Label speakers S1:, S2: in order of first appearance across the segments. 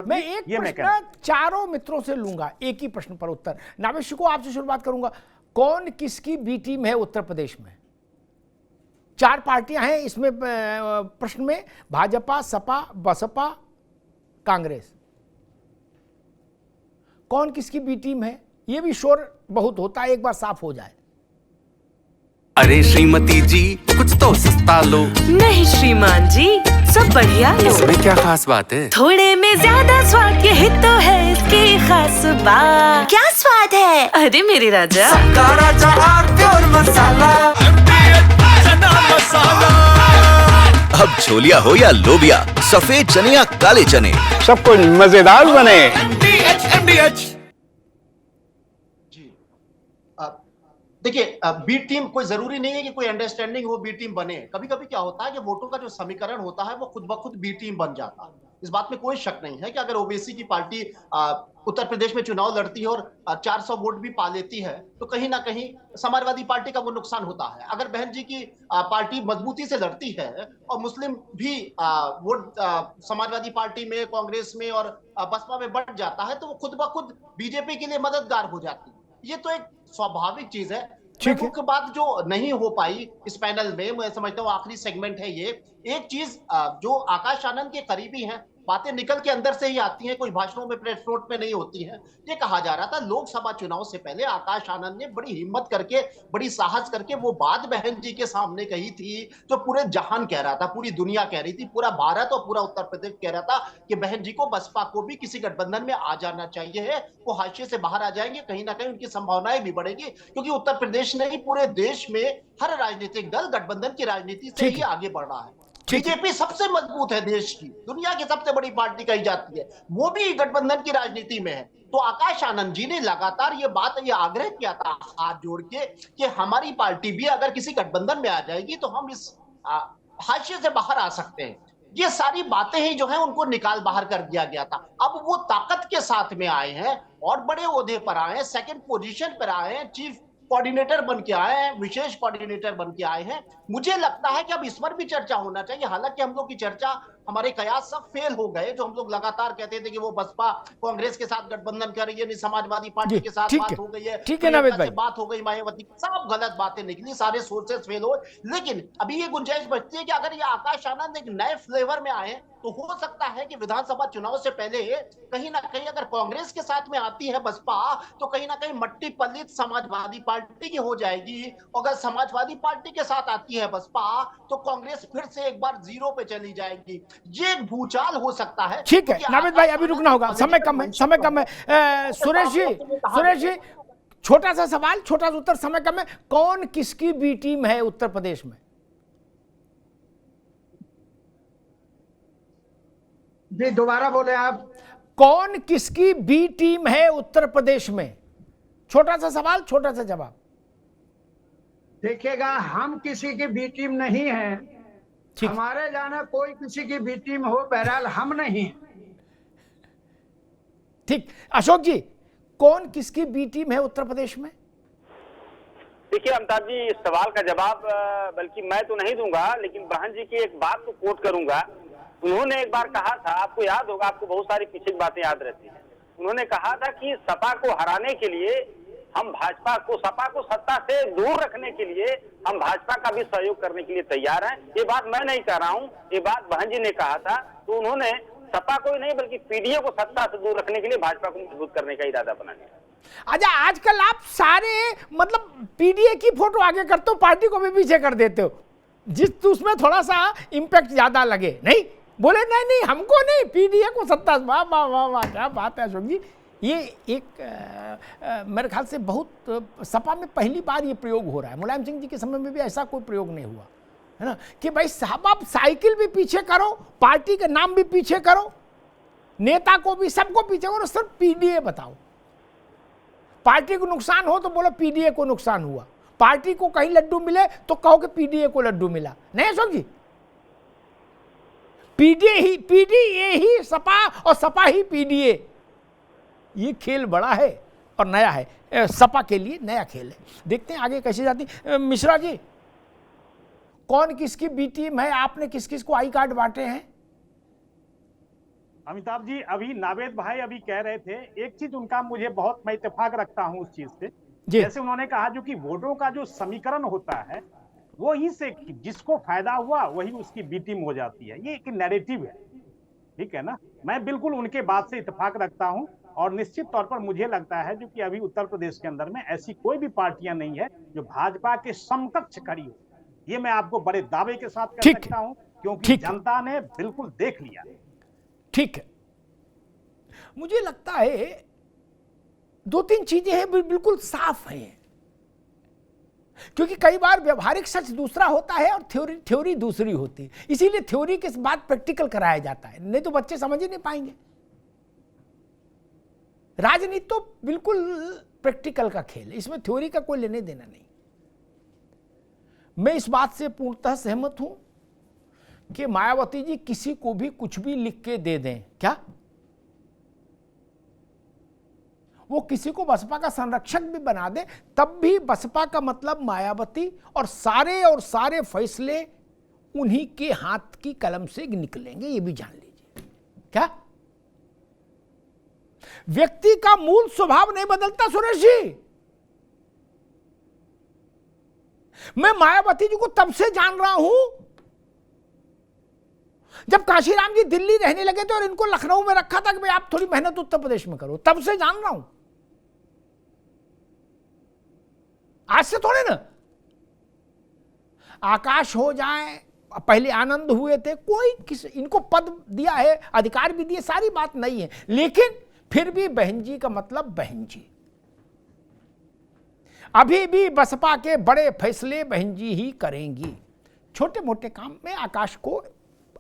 S1: मैं एक प्रश्न चारों मित्रों से लूंगा, एक ही प्रश्न पर उत्तर। नावेद शिको, आपसे शुरुआत करूंगा। कौन किसकी बी टीम है उत्तर प्रदेश में? 4 पार्टियां हैं इसमें प्रश्न में, भाजपा, सपा, बसपा, कांग्रेस। कौन किसकी बी टीम है? यह भी शोर बहुत होता है, एक बार साफ हो जाए।
S2: अरे श्रीमती जी, कुछ तो सस्ता लो।
S3: नहीं श्रीमान जी, सब बढ़िया लो।
S2: इसमें क्या खास बात है?
S3: थोड़े में ज्यादा स्वाद, यही तो है इसकी खास बात। क्या स्वाद है? अरे मेरे राजा,
S2: सबका राजा प्योर मसाला। अब छोलिया हो या लोबिया, सफेद चने या काले चने,
S4: सबको मजेदार बने।
S5: देखिए, बी टीम कोई जरूरी नहीं है कि कोई अंडरस्टैंडिंग हो बी टीम बने। कभी कभी क्या होता है कि वोटों का जो समीकरण होता है वो खुद ब खुद बी टीम बन जाता है। इस बात में कोई शक नहीं है कि अगर ओबीसी की पार्टी उत्तर प्रदेश में चुनाव लड़ती है और 400 वोट भी पा लेती है तो कहीं ना कहीं समाजवादी पार्टी का वो नुकसान होता है। अगर बहन जी की पार्टी मजबूती से लड़ती है और मुस्लिम भी वोट समाजवादी पार्टी में, कांग्रेस में और बसपा में बढ़ जाता है तो वो खुद ब खुद बीजेपी के लिए मददगार हो जाती है। ये तो एक स्वाभाविक चीज है। मुख्य बात जो नहीं हो पाई इस पैनल में, मैं समझता हूँ आखिरी सेगमेंट है ये, एक चीज जो आकाश आनंद के करीबी हैं, बातें निकल के अंदर से ही आती हैं, कोई भाषणों में, प्रेस नोट में नहीं होती हैं। ये कहा जा रहा था लोकसभा चुनाव से पहले आकाश आनंद ने बड़ी हिम्मत करके, बड़ी साहस करके वो बात बहन जी के सामने कही थी जो पूरे जहान कह रहा था, पूरी दुनिया कह रही थी, पूरा भारत और पूरा उत्तर प्रदेश कह रहा था कि बहन जी को, बसपा को भी किसी गठबंधन में आ जाना चाहिए है। वो हाशिए से बाहर आ जाएंगे, कहीं ना कहीं उनकी संभावनाएं भी बढ़ेगी, क्योंकि उत्तर प्रदेश नहीं पूरे देश में हर राजनीतिक दल गठबंधन की राजनीति से ही आगे बढ़ रहा है। बीजेपी सबसे मजबूत है देश की, दुनिया की सबसे बड़ी पार्टी कही जाती है, वो भी गठबंधन की राजनीति में है। तो आकाश आनंद जी ने लगातार ये आग्रह किया था हाथ जोड़ के कि हमारी पार्टी भी अगर किसी गठबंधन में आ जाएगी तो हम इस हाशिए से बाहर आ सकते हैं। ये सारी बातें ही जो है उनको निकाल बाहर कर दिया गया था। अब वो ताकत के साथ में आए हैं और बड़े ओहदे पर आए हैं, सेकंड पोजीशन पर आए हैं, चीफ कोऑर्डिनेटर बन के आए हैं, विशेष कोऑर्डिनेटर बन के आए हैं। मुझे लगता है कि अब इस पर भी चर्चा होना चाहिए। हालांकि हम लोग की चर्चा, हमारे कयास सब फेल हो गए, जो हम लोग लगातार कहते थे कि वो बसपा कांग्रेस के साथ गठबंधन कर रही है, समाजवादी पार्टी के साथ बात हो गई है,
S1: ठीक है नावेद भाई,
S5: बात हो गई मायावती, सब गलत बातें निकली, सारे सोर्सेस फेल हो। लेकिन अभी ये गुंजाइश बचती है कि अगर ये आकाश आनंद एक नए फ्लेवर में आए तो हो सकता है कि विधानसभा चुनाव से पहले कहीं ना कहीं अगर कांग्रेस के साथ में आती है बसपा तो कहीं ना कहीं मट्टी पल्लित समाजवादी पार्टी की हो जाएगी। अगर समाजवादी पार्टी के साथ आती है बसपा तो कांग्रेस फिर से एक बार जीरो पे चली जाएगी। ये एक भूचाल हो सकता है।
S1: ठीक है नावेद भाई, अभी रुकना होगा, समय कम है, समय कम है। सुरेश जी, छोटा सा सवाल, छोटा सा उत्तर, समय कम है। कौन किसकी बी टीम है उत्तर प्रदेश में?
S6: जी दोबारा बोले आप।
S1: कौन किसकी बी टीम है उत्तर प्रदेश में? छोटा सा सवाल, छोटा सा जवाब।
S6: देखिएगा, हम किसी की बी टीम नहीं है, हमारे जाने कोई किसी की बी टीम हो, बहरहाल हम नहीं।
S1: ठीक, अशोक जी, कौन किसकी बी टीम है उत्तर प्रदेश में?
S7: देखिए अमिताभ जी, इस सवाल का जवाब बल्कि मैं तो नहीं दूंगा, लेकिन बहन जी की एक बात को कोट करूंगा। उन्होंने एक बार कहा था, आपको याद होगा, आपको बहुत सारी पीछे की बातें याद रहती हैं। उन्होंने कहा था कि सपा को हराने के लिए हम भाजपा को, सपा को सत्ता से दूर रखने के लिए हम भाजपा का भी सहयोग करने के लिए तैयार हैं। ये बात मैं नहीं कह रहा हूं, ये बात बहन जी ने कहा था। तो उन्होंने सपा को ही नहीं बल्कि पीडीए को सत्ता से दूर रखने के लिए भाजपा को मजबूत करने का इरादा बना लिया।
S1: अच्छा, आजकल आप सारे मतलब पीडीए की फोटो आगे करते हो, पार्टी को भी पीछे कर देते हो, जिस उसमें थोड़ा सा इंपैक्ट ज्यादा लगे। नहीं बोले, नहीं हमको नहीं, पीडीए को सत्ता। वाह वाह वाह वाह, क्या बात है अशोक जी। ये एक मेरे ख्याल से बहुत सपा में पहली बार ये प्रयोग हो रहा है। मुलायम सिंह जी के समय में भी ऐसा कोई प्रयोग नहीं हुआ है ना, कि भाई साहब आप साइकिल भी पीछे करो, पार्टी का नाम भी पीछे करो, नेता को भी, सबको पीछे करो, सिर्फ पीडीए बताओ। पार्टी को नुकसान हो तो बोलो पीडीए को नुकसान हुआ, पार्टी को कहीं लड्डू मिले तो कहो कि पीडीए को लड्डू मिला। नहीं अशोक जी, पीडीए ही सपा और सपा ही पीडीए, ये खेल बड़ा है और नया है, सपा के लिए नया खेल है। देखते हैं आगे कैसे जाती। मिश्रा जी, कौन किसकी बी टीम है? आपने किस किस को आई कार्ड बांटे हैं?
S8: अमिताभ जी, अभी नावेद भाई अभी कह रहे थे, एक चीज उनका मुझे बहुत, मैं इत्तेफाक रखता हूं उस चीज से। जैसे उन्होंने कहा जो कि वोटों का जो समीकरण होता है वो ही से जिसको फायदा हुआ वही उसकी बी टीम हो जाती है, ये एक नैरेटिव है, ठीक है ना। मैं बिल्कुल उनके बात से इत्तेफाक रखता हूं और निश्चित तौर पर मुझे लगता है जो कि अभी उत्तर प्रदेश के अंदर में ऐसी कोई भी पार्टियां नहीं है जो भाजपा के समकक्ष खड़ी हो। ये मैं आपको बड़े दावे के साथ कह सकता हूं, क्योंकि जनता ने बिल्कुल देख लिया।
S1: ठीक है, मुझे लगता है दो तीन चीजें हैं बिल्कुल साफ हैं, क्योंकि कई बार व्यवहारिक सच दूसरा होता है और थ्योरी दूसरी होती है, इसीलिए थ्योरी के बाद प्रैक्टिकल कराया जाता है, नहीं तो बच्चे समझ ही नहीं पाएंगे। राजनीति तो बिल्कुल प्रैक्टिकल का खेल है, इसमें थ्योरी का कोई लेने देना नहीं। मैं इस बात से पूर्णतः सहमत हूं कि मायावती जी किसी को भी कुछ भी लिख के दे दें, क्या वो किसी को बसपा का संरक्षक भी बना दे, तब भी बसपा का मतलब मायावती और सारे फैसले उन्हीं के हाथ की कलम से निकलेंगे, ये भी जान लीजिए। क्या व्यक्ति का मूल स्वभाव नहीं बदलता सुरेश जी। मैं मायावती जी को तब से जान रहा हूं जब काशीराम जी दिल्ली रहने लगे थे और इनको लखनऊ में रखा था कि भाई आप थोड़ी मेहनत उत्तर प्रदेश में करो, तब से जान रहा हूं, आज से थोड़े ना। आकाश हो जाए, पहले आनंद हुए थे, कोई इनको पद दिया है, अधिकार भी दिए, सारी बात नहीं है, लेकिन फिर भी बहन जी का मतलब बहन जी। अभी भी बसपा के बड़े फैसले बहन जी ही करेंगी, छोटे मोटे काम में आकाश को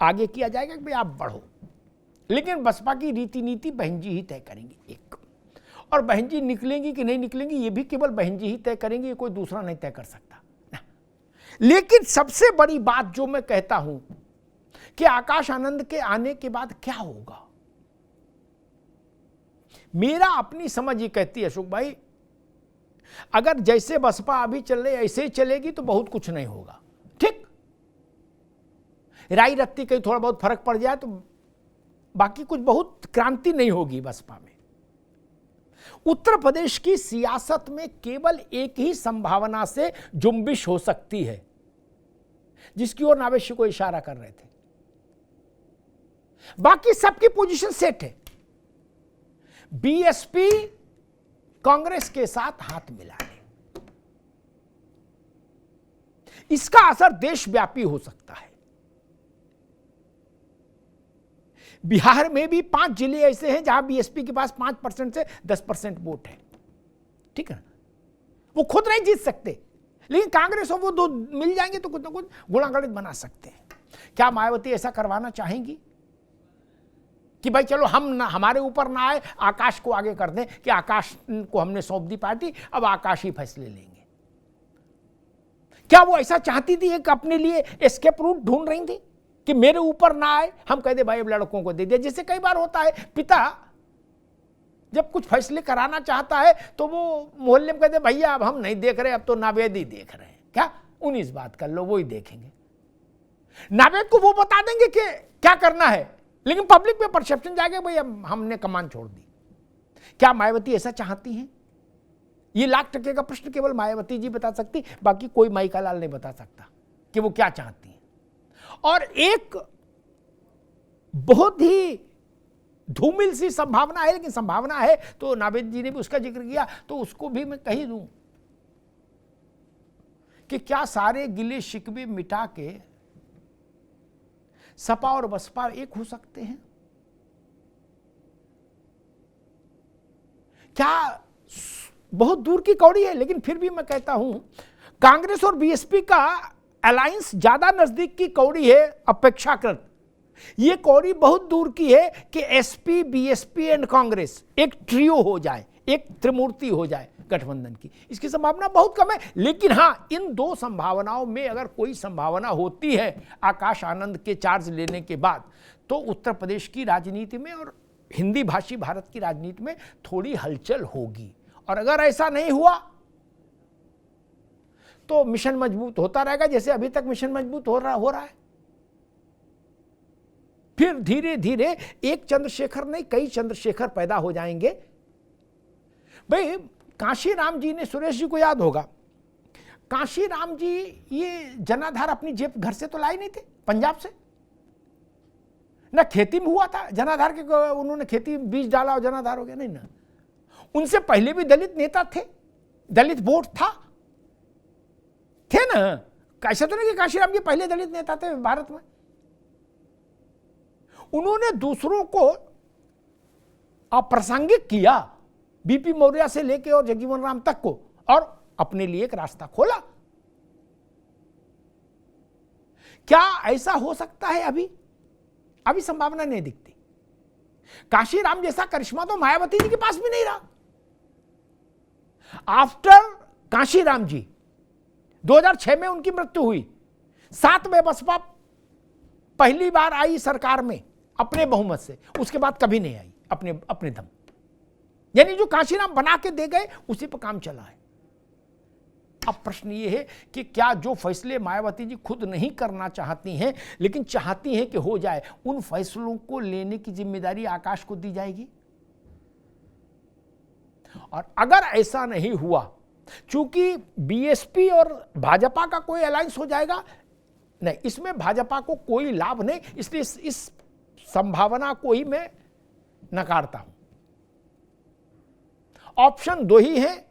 S1: आगे किया जाएगा कि भाई आप बढ़ो, लेकिन बसपा की रीति नीति बहन जी ही तय करेंगी एक। और बहन जी निकलेंगी कि नहीं निकलेंगी ये भी केवल बहन जी ही तय करेंगी, ये कोई दूसरा नहीं तय कर सकता ना। लेकिन सबसे बड़ी बात जो मैं कहता हूं कि आकाश आनंद के आने के बाद क्या होगा, मेरा अपनी समझ ये कहती है अशोक भाई, अगर जैसे बसपा अभी चल रही ऐसे ही चलेगी तो बहुत कुछ नहीं होगा। ठीक, राई रत्ती कहीं थोड़ा बहुत फर्क पड़ जाए तो बाकी कुछ बहुत क्रांति नहीं होगी बसपा में। उत्तर प्रदेश की सियासत में केवल एक ही संभावना से जुम्बिश हो सकती है, जिसकी ओर नावेशी को इशारा कर रहे थे। बाकी सबकी पोजीशन सेट है, बीएसपी कांग्रेस के साथ हाथ मिला ले, इसका असर देशव्यापी हो सकता है। बिहार में भी 5 जिले ऐसे हैं जहां बीएसपी के पास 5% से 10% वोट है, ठीक है ना, वो खुद नहीं जीत सकते, लेकिन कांग्रेस और वो दो मिल जाएंगे तो कुछ ना कुछ गुणागणित बना सकते हैं। क्या मायावती ऐसा करवाना चाहेंगी कि भाई चलो हम ना, हमारे ऊपर ना आए, आकाश को आगे कर दें कि आकाश को हमने सौंप दी पार्टी, अब आकाश ही फैसले लेंगे? क्या वो ऐसा चाहती थी कि अपने लिए एस्केप रूट ढूंढ रही थी कि मेरे ऊपर ना आए, हम कह दे भाई अब लड़कों को दे दिया। जैसे कई बार होता है, पिता जब कुछ फैसले कराना चाहता है तो वो मोहल्ले में कहते भैया अब हम नहीं देख रहे, अब तो नावेद ही देख रहे हैं, क्या 19 बात कर लो, वो ही देखेंगे। नावेद को वो बता देंगे कि क्या करना है, लेकिन पब्लिक में परसेप्शन जाएगा भाई अब हमने कमान छोड़ दी। क्या मायावती ऐसा चाहती हैं? ये लाख टके का प्रश्न केवल मायावती जी बता सकती, बाकी कोई माइका लाल नहीं बता सकता कि वो क्या चाहती हैं। और एक बहुत ही धूमिल सी संभावना है, लेकिन संभावना है तो नावेद जी ने भी उसका जिक्र किया, तो उसको भी मैं कही दूं कि क्या सारे गिले शिकवे मिटा के सपा और बसपा एक हो सकते हैं? क्या बहुत दूर की कौड़ी है, लेकिन फिर भी मैं कहता हूं कांग्रेस और बीएसपी का अलायंस ज्यादा नजदीक की कौड़ी है अपेक्षाकृत। यह कौड़ी बहुत दूर की है कि एसपी, बीएसपी एंड कांग्रेस एक ट्रियो हो जाए, एक त्रिमूर्ति हो जाए गठबंधन की। इसकी संभावना बहुत कम है, लेकिन हां, इन दो संभावनाओं में अगर कोई संभावना होती है आकाश आनंद के चार्ज लेने के बाद, तो उत्तर प्रदेश की राजनीति में और हिंदी भाषी भारत की राजनीति में थोड़ी हलचल होगी। और अगर ऐसा नहीं हुआ तो मिशन मजबूत होता रहेगा, जैसे अभी तक मिशन मजबूत हो रहा है। फिर धीरे धीरे एक चंद्रशेखर नहीं, कई चंद्रशेखर पैदा हो जाएंगे। भाई कांशीराम जी ने, सुरेश जी को याद होगा, कांशीराम जी ये जनाधार अपनी जेब घर से तो लाए नहीं थे, पंजाब से। ना खेती में हुआ था जनाधार के, उन्होंने खेती बीज डाला और जनाधार हो गया, नहीं ना। उनसे पहले भी दलित नेता थे, दलित वोट था, थे ना। ऐसा तो नहीं कि कांशीराम जी पहले दलित नेता थे भारत में। उन्होंने दूसरों को अप्रासंगिक किया, बीपी मौर्य से लेके और जगजीवन राम तक को, और अपने लिए एक रास्ता खोला। क्या ऐसा हो सकता है? अभी संभावना नहीं दिखती। कांशीराम जैसा करिश्मा तो मायावती जी के पास भी नहीं रहा। आफ्टर कांशीराम जी 2006 में उनकी मृत्यु हुई, 7 में बसपा पहली बार आई सरकार में अपने बहुमत से, उसके बाद कभी नहीं आई अपने दम। यानी जो कांशीराम बना के दे गए उसी पर काम चला है। अब प्रश्न ये है कि क्या जो फैसले मायावती जी खुद नहीं करना चाहती हैं लेकिन चाहती हैं कि हो जाए, उन फैसलों को लेने की जिम्मेदारी आकाश को दी जाएगी? और अगर ऐसा नहीं हुआ, चूंकि बीएसपी और भाजपा का कोई अलायंस हो जाएगा, नहीं, इसमें भाजपा को कोई लाभ नहीं, इसलिए इस संभावना को ही मैं नकारता हूं। ऑप्शन 2 ही है,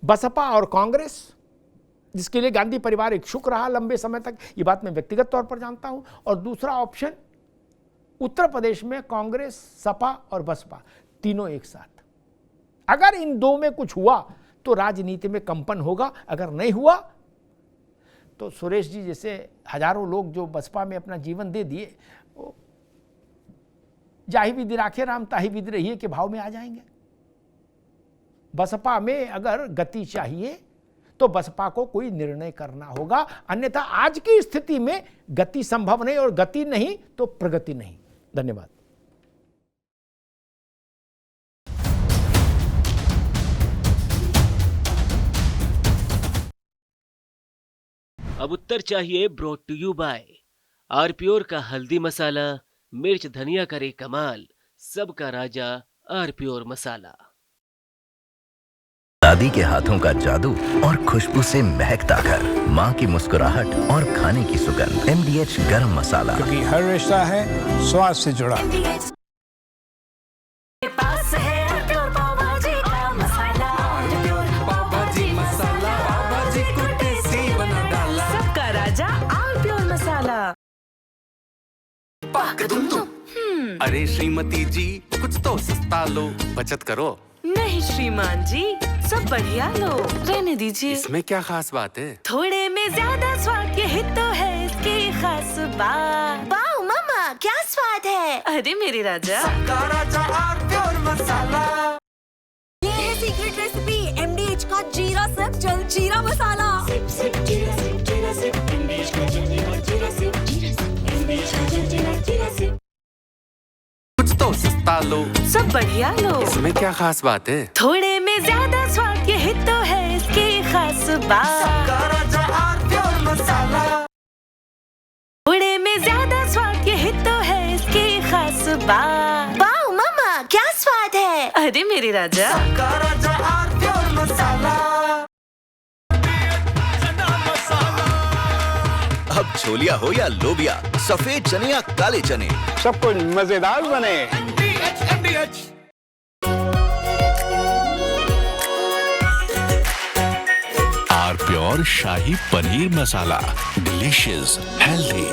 S1: बसपा और कांग्रेस, जिसके लिए गांधी परिवार इच्छुक रहा लंबे समय तक, ये बात मैं व्यक्तिगत तौर पर जानता हूं। और दूसरा ऑप्शन उत्तर प्रदेश में कांग्रेस, सपा और बसपा तीनों एक साथ। अगर इन 2 में कुछ हुआ तो राजनीति में कंपन होगा, अगर नहीं हुआ तो सुरेश जी जैसे हजारों लोग जो बसपा में अपना जीवन दे दिए, वो जाहि विधि राखे राम ताहि विधि रहिए के भाव में आ जाएंगे। बसपा में अगर गति चाहिए तो बसपा को कोई निर्णय करना होगा, अन्यथा आज की स्थिति में गति संभव नहीं, और गति नहीं तो प्रगति नहीं। धन्यवाद।
S9: अब उत्तर चाहिए ब्रॉट टू यू बाय आरपीओर का हल्दी मसाला, मिर्च धनिया करे कमाल, सबका राजा आरपीओर मसाला।
S2: दादी के हाथों का जादू और खुशबू से महकता घर, माँ की मुस्कुराहट और खाने की सुगंध। MDH गरम मसाला,
S4: क्योंकि हर रिश्ता है स्वाद से जुड़ा।
S3: पास है आरपीओर पाव भाजी का मसाला, आरपीओर पाव भाजी मसाला, पाव भाजी को टेस्टी बना डाला, सबका राजा आरपीओर मसाला।
S10: अरे श्रीमती जी, कुछ तो सस्ता लो, बचत करो।
S3: नहीं श्रीमान जी, सब बढ़िया लो, रहने दीजिए।
S10: इसमें क्या खास बात है?
S3: थोड़े में ज्यादा स्वाद, यही तो है इसकी खास बात। वाओ मामा, क्या स्वाद है? अरे मेरे राजा,
S10: सबका राजा आरपीओर मसाला।
S3: ये है सीक्रेट रेसिपी MDH का जीरा सिप जल जीरा मसाला। सिप सिप जीरा सिप, जीरा सिप, MDH का जल जीरा सिप, जीरा सिप, MDH का जल जीरा सिप।
S10: कुछ तो सस्ता लो,
S3: सब बढ़िया लो,
S10: इसमें क्या खास बात है?
S3: थोड़े में ज्यादा स्वाद, यही तो है इसकी खास बात।
S10: सबका राजा आरपीओर मसाला।
S3: थोड़े में ज्यादा स्वाद, यही तो है इसकी खास बात। वाओ मामा, क्या स्वाद है? अरे मेरे राजा,
S10: सबका राजा आरपीओर मसाला।
S2: अब छोलिया हो या लोबिया, सफेद चने या काले चने,
S4: सब कुछ मजेदार बने।
S11: आरपीओर शाही पनीर मसाला, डिलीशियस, हेल्दी